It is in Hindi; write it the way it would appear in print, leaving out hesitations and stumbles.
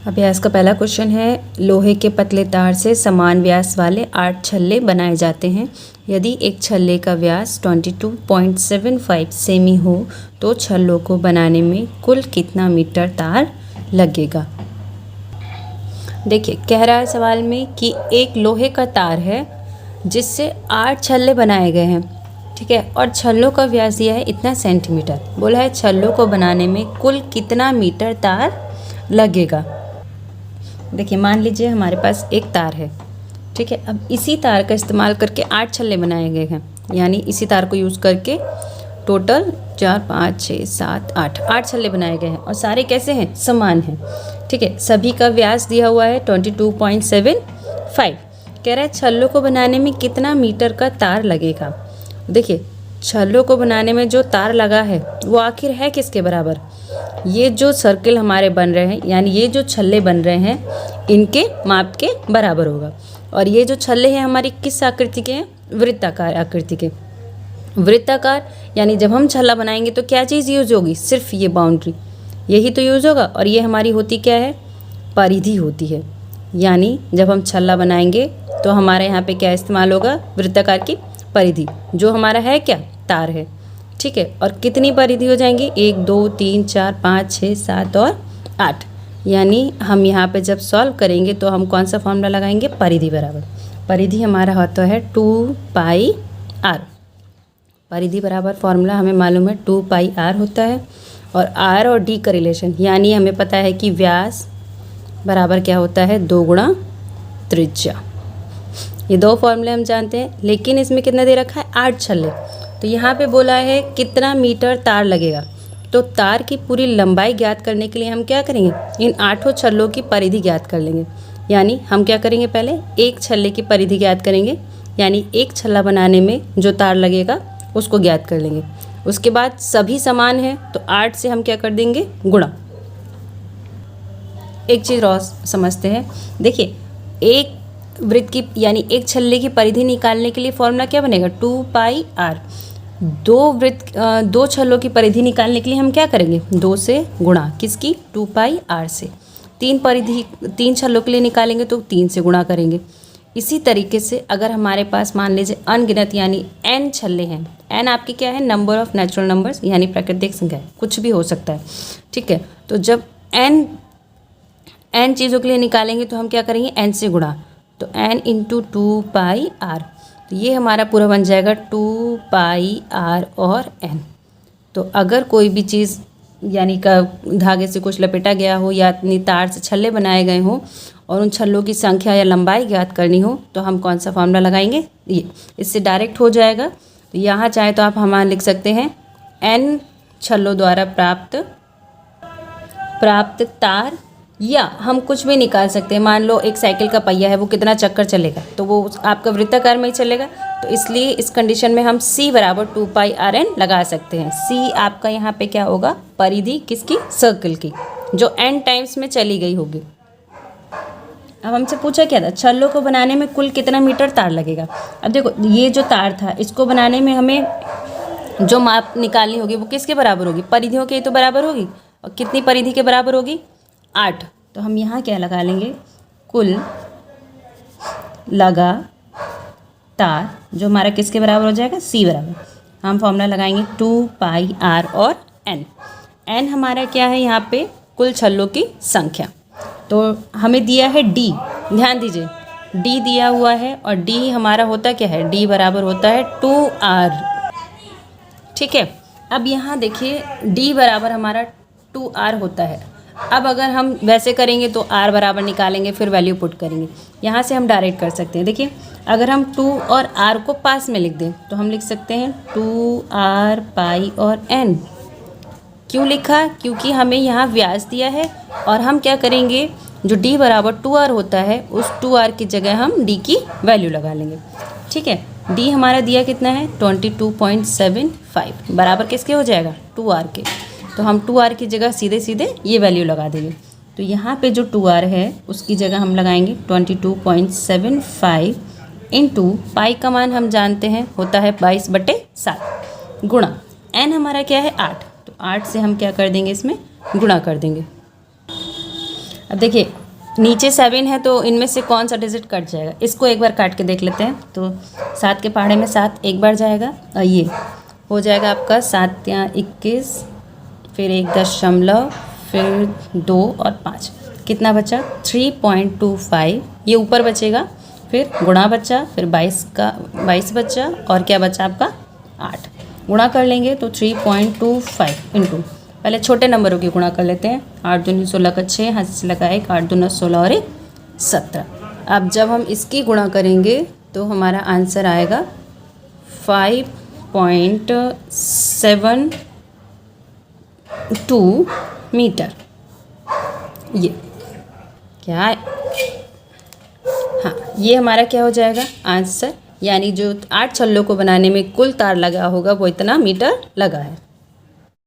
अभ्यास का पहला क्वेश्चन है, लोहे के पतले तार से समान व्यास वाले 8 छल्ले बनाए जाते हैं। यदि एक छल्ले का व्यास 22.75 सेमी हो तो छल्लों को बनाने में कुल कितना मीटर तार लगेगा। देखिए, कह रहा है सवाल में कि एक लोहे का तार है जिससे 8 छल्ले बनाए गए हैं, ठीक है, और छल्लों का व्यास दिया है इतना सेंटीमीटर। बोला है छल्लों को बनाने में कुल कितना मीटर तार लगेगा। देखिए, मान लीजिए हमारे पास एक तार है, ठीक है। अब इसी तार का इस्तेमाल करके 8 छल्ले बनाए गए हैं, यानी इसी तार को यूज़ करके टोटल 4, 5, 6, 7, 8 छल्ले बनाए गए हैं और सारे कैसे हैं, समान हैं, ठीक है। सभी का व्यास दिया हुआ है 22.75। कह रहा है छल्लों को बनाने में कितना मीटर का तार लगेगा। देखिए, छल्लों को बनाने में जो तार लगा है वो आखिर है किसके बराबर। ये जो सर्किल हमारे बन रहे हैं, यानी ये जो छल्ले बन रहे हैं, इनके माप के बराबर होगा। और ये जो छल्ले हैं हमारी किस आकृति के हैं, वृत्ताकार आकृति के। वृत्ताकार यानी जब हम छल्ला बनाएंगे तो क्या चीज़ यूज होगी, सिर्फ ये बाउंड्री, यही तो यूज होगा। और ये हमारी होती क्या है, परिधि होती है। यानी जब हम छल्ला बनाएंगे तो हमारे यहाँ पे क्या इस्तेमाल होगा, वृत्ताकार की परिधि, जो हमारा है क्या, तार है, ठीक है। और कितनी परिधि हो जाएंगी, 1, 2, 3, 4, 5, 6, 7 और 8। यानी हम यहाँ पे जब सॉल्व करेंगे तो हम कौन सा फॉर्मूला लगाएंगे, परिधि बराबर। परिधि हमारा होता है 2πr। परिधि बराबर फॉर्मूला हमें मालूम है 2πr होता है। और r और d का रिलेशन, यानी हमें पता है कि व्यास बराबर क्या होता है, 2 गुणा त्रिज्या। ये दो फॉर्मूले हम जानते हैं, लेकिन इसमें कितना दे रखा है, 8 छल्ले। तो यहाँ पे बोला है कितना मीटर तार लगेगा। तो तार की पूरी लंबाई ज्ञात करने के लिए हम क्या करेंगे, इन 8 छल्लों की परिधि ज्ञात कर लेंगे। यानी हम क्या करेंगे, पहले एक छल्ले की परिधि ज्ञात करेंगे, यानी एक छल्ला बनाने में जो तार लगेगा उसको ज्ञात कर लेंगे। उसके बाद सभी समान है तो 8 से हम क्या कर देंगे, गुणा। एक चीज़ और समझते हैं। देखिए, एक वृत्त की यानी एक छल्ले की परिधि निकालने के लिए फॉर्मूला क्या बनेगा, 2πr। दो छल्लों की परिधि निकालने के लिए हम क्या करेंगे, 2 से गुणा, किसकी, 2πr से। 3 छल्लों के लिए निकालेंगे तो 3 से गुणा करेंगे। इसी तरीके से अगर हमारे पास मान लीजिए अनगिनत यानी n छल्ले हैं, n आपकी क्या है, नंबर ऑफ नेचुरल नंबर्स, यानी प्राकृतिक संख्या, कुछ भी हो सकता है, ठीक है। तो जब n चीज़ों के लिए निकालेंगे तो हम क्या करेंगे, n से गुणा, तो n × 2πr। तो ये हमारा पूरा बन जाएगा 2πr और n। तो अगर कोई भी चीज़ यानी का धागे से कुछ लपेटा गया हो या इतनी तार से छल्ले बनाए गए हों और उन छल्लों की संख्या या लंबाई ज्ञात करनी हो तो हम कौन सा फॉर्मूला लगाएंगे, ये, इससे डायरेक्ट हो जाएगा। तो यहाँ चाहे तो आप हमारा लिख सकते हैं n छल्लों द्वारा प्राप्त तार, या हम कुछ भी निकाल सकते हैं। मान लो एक साइकिल का पहिया है, वो कितना चक्कर चलेगा, तो वो आपका वृत्ताकार में ही चलेगा। तो इसलिए इस कंडीशन में हम c बराबर 2πrn लगा सकते हैं। c आपका यहाँ पे क्या होगा, परिधि किसकी, सर्कल की, जो n टाइम्स में चली गई होगी। अब हमसे पूछा क्या था, छल्लों को बनाने में कुल कितना मीटर तार लगेगा। अब देखो, ये जो तार था इसको बनाने में हमें जो माप निकालनी होगी वो किसके बराबर होगी, परिधियों के तो बराबर होगी। और कितनी परिधि के बराबर होगी, 8। तो हम यहाँ क्या लगा लेंगे, कुल लगा तार, जो हमारा किसके बराबर हो जाएगा, c बराबर। हम फॉर्मूला लगाएंगे 2πr और n हमारा क्या है, यहाँ पे कुल छल्लों की संख्या। तो हमें दिया है d, ध्यान दीजिए d दिया हुआ है, और d हमारा होता क्या है, d बराबर होता है 2r, ठीक है। अब यहाँ देखिए d बराबर हमारा 2r होता है। अब अगर हम वैसे करेंगे तो r बराबर निकालेंगे, फिर वैल्यू पुट करेंगे। यहाँ से हम डायरेक्ट कर सकते हैं। देखिए, अगर हम 2 और r को पास में लिख दें तो हम लिख सकते हैं 2r π और n। क्यों लिखा, क्योंकि हमें यहाँ व्यास दिया है, और हम क्या करेंगे, जो d बराबर 2r होता है उस 2r की जगह हम d की वैल्यू लगा लेंगे, ठीक है। d हमारा दिया कितना है, 22.75, बराबर किसके हो जाएगा, 2r के। तो हम 2r की जगह सीधे सीधे ये वैल्यू लगा देंगे। तो यहाँ पे जो 2r है उसकी जगह हम लगाएंगे 22.75 इंटू पाई का मान हम जानते हैं होता है 22/7 गुणा n हमारा क्या है 8। तो 8 से हम क्या कर देंगे, इसमें गुणा कर देंगे। अब देखिए नीचे 7 है तो इनमें से कौन सा डिजिट कट जाएगा, इसको एक बार काट के देख लेते हैं। तो 7 के पहाड़े में 7 एक बार जाएगा और ये हो जाएगा आपका 7 या 21, फिर 1 दशमलव, फिर 2 और 5, कितना बचा 3.25, ये ऊपर बचेगा, फिर गुणा बचा, फिर 22 बचा और क्या बचा आपका 8। गुणा कर लेंगे तो 3.25 इंटू, पहले छोटे नंबरों की गुणा कर लेते हैं। 8 दूनी 16 का 6, हाथ से लगा 1, 8 दूना 16 और 1 17। अब जब हम इसकी गुणा करेंगे तो हमारा आंसर आएगा 5.72 मीटर। ये क्या है, हाँ ये हमारा क्या हो जाएगा आंसर, यानी जो 8 छल्लों को बनाने में कुल तार लगा होगा वो इतना मीटर लगा है।